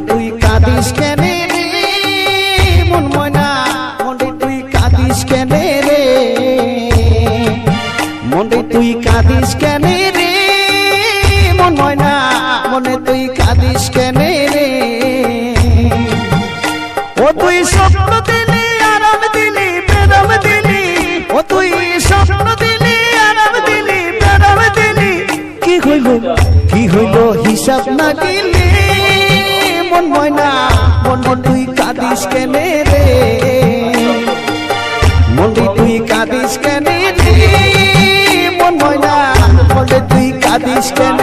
তুই কাঁদিস কেনে রে মন ময়না মনে তুই কাঁদিস কেনে রে মনে তুই কাঁদিস কেনে রে মন ময়না মনে তুই কাঁদিস কেনে রে ও তুই স্বপ্ন দিলি আরাম দিলি প্রেম দিলি ও তুই স্বপ্ন দিলি আরাম দিলি প্রেম দিলি কি হইল হিসাব না দিলি মন ময়না মন তুই কাঁদিস কেনে রে মনে তুই কাঁদিস কেনে রে মন ময়না মনে তুই কাঁদিস কেনে